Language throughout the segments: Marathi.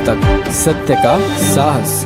तक सत्य का साहस।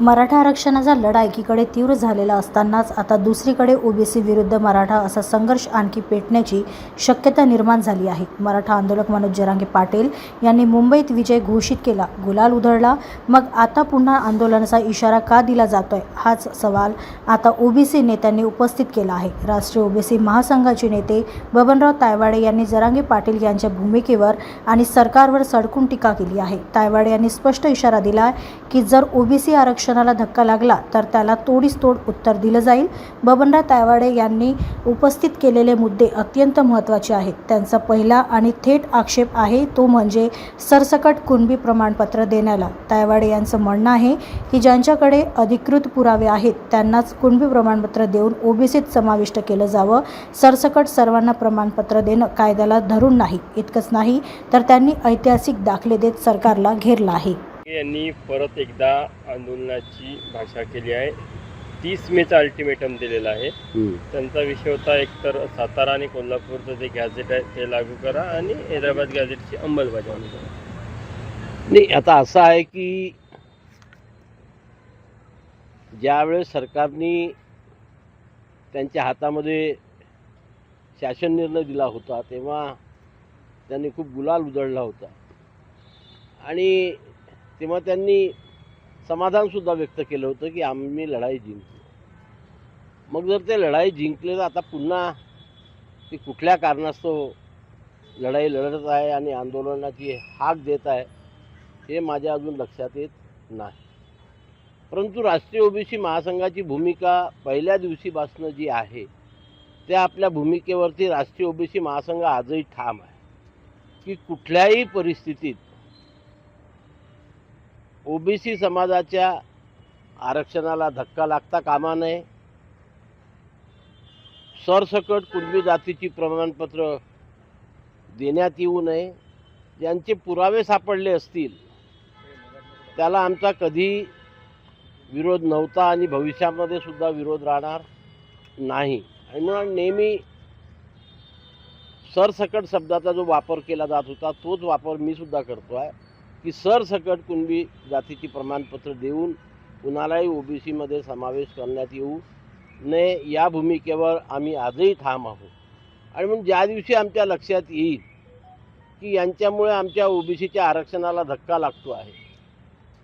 मराठा आरक्षणाचा लढा एकीकडे तीव्र झालेला असतानाच आता दुसरीकडे ओबीसी विरुद्ध मराठा असा संघर्ष आणखी पेटण्याची शक्यता निर्माण झाली आहे। मराठा आंदोलक मनोज जरांगे पाटील यांनी मुंबईत विजय घोषित केला, गुलाल उधळला, मग आता पुन्हा आंदोलनाचा इशारा का दिला जातोय हाच सवाल आता ओबीसी नेत्यांनी उपस्थित केला आहे। राष्ट्रीय ओबीसी महासंघाचे नेते बबनराव तायवाडे यांनी जरांगे पाटील यांच्या भूमिकेवर आणि सरकारवर सडकून टीका केली आहे। तायवाडे यांनी स्पष्ट इशारा दिला की जर ओबीसी आरक्षणाला धक्का लागला तर त्याला तोडीस तोड उत्तर दिलं जाईल। बबनराव तायवाडे यांनी उपस्थित केलेले मुद्दे अत्यंत महत्त्वाचे आहेत। त्यांचा पहिला आणि थेट आक्षेप आहे तो म्हणजे सरसकट कुणबी प्रमाणपत्र देण्याला। तायवाडे यांचं म्हणणं आहे की ज्यांच्याकडे अधिकृत पुरावे आहेत त्यांनाच कुणबी प्रमाणपत्र देऊन ओबीसीत समाविष्ट केलं जावं। सरसकट सर्वांना प्रमाणपत्र देणं कायद्याला धरून नाही। इतकंच नाही तर त्यांनी ऐतिहासिक दाखले देत सरकारला घेरलं आहे। यांनी परत एकदा आंदोलनाची भाषा केली आहे। 30 मेचा अल्टिमेटम दिलेला आहे। त्यांचा विषय होता एकतर सातारा आणि कोल्हापूरचं जे गॅझेट आहे ते लागू करा आणि हैदराबाद गॅझेटची अंमलबजावणी करा। नाही, आता असं आहे की ज्यावेळेस सरकारने त्यांच्या हातामध्ये शासन निर्णय दिला होता तेव्हा त्यांनी खूप गुलाल उधळला होता आणि तेव्हा त्यांनी समाधानसुद्धा व्यक्त केलं होतं की आम्ही लढाई जिंकली। मग जर ते लढाई जिंकले तर आता पुन्हा ती कुठल्या कारणास्तव लढाई लढत आहे आणि आंदोलनाची हाक देत आहे हे माझ्या अजून लक्षात येत नाही। परंतु राष्ट्रीय ओबीसी महासंघाची भूमिका पहिल्या दिवशीपासून जी आहे त्या आपल्या भूमिकेवरती राष्ट्रीय ओबीसी महासंघ आजही ठाम आहे की कुठल्याही परिस्थितीत ओबीसी समाजाच्या आरक्षणाला धक्का लागता कामा नये। सरसकट कुणबी जातीची प्रमाणपत्र देण्यात येऊ नये। ज्यांचे पुरावे सापडले असतील त्याला आमचा कधी विरोध नव्हता आणि भविष्यामध्ये सुद्धा विरोध राहणार नाही। आणि म्हणून नेहमी सरसकट शब्दाचा जो वापर केला जात होता तोच वापर मी सुद्धा करतो आहे की सरसकट कुणबी जातीची प्रमाणपत्र देऊन कुणालाही ओबीसीमध्ये समावेश करण्यात येऊ नये या भूमिकेवर आम्ही आजही ठाम आहोत। आणि म्हणून ज्या दिवशी आमच्या लक्षात येईल की यांच्यामुळे आमच्या ओबीसीच्या आरक्षणाला धक्का लागतो आहे,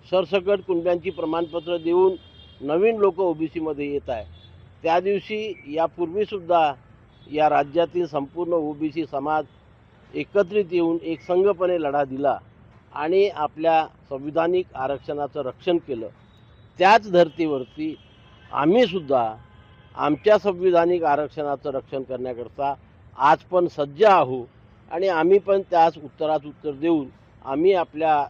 सरसकट कुणब्यांची प्रमाणपत्र देऊन नवीन लोक ओबीसीमध्ये येत आहे, त्या दिवशी यापूर्वीसुद्धा या राज्यातील संपूर्ण ओबीसी समाज एकत्रित येऊन एक संघपणे लढा दिला आणि आपल्या संविधानिक आरक्षणाचं रक्षण केलं। त्याच धर्तीवरती आम्हीसुद्धा आमच्या संविधानिक आरक्षणाचं रक्षण करण्याकरता आज पण सज्ज आहोत आणि आम्ही पण त्याच उत्तरात उत्तर देऊन आम्ही आपल्या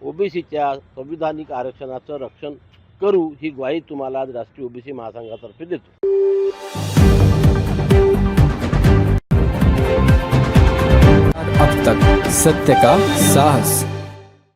ओबीसीच्या संविधानिक आरक्षणाचं रक्षण करू ही ग्वाही तुम्हाला आज राष्ट्रीय ओबीसी महासंघातर्फे देतो। अब तक सत्य का साहस।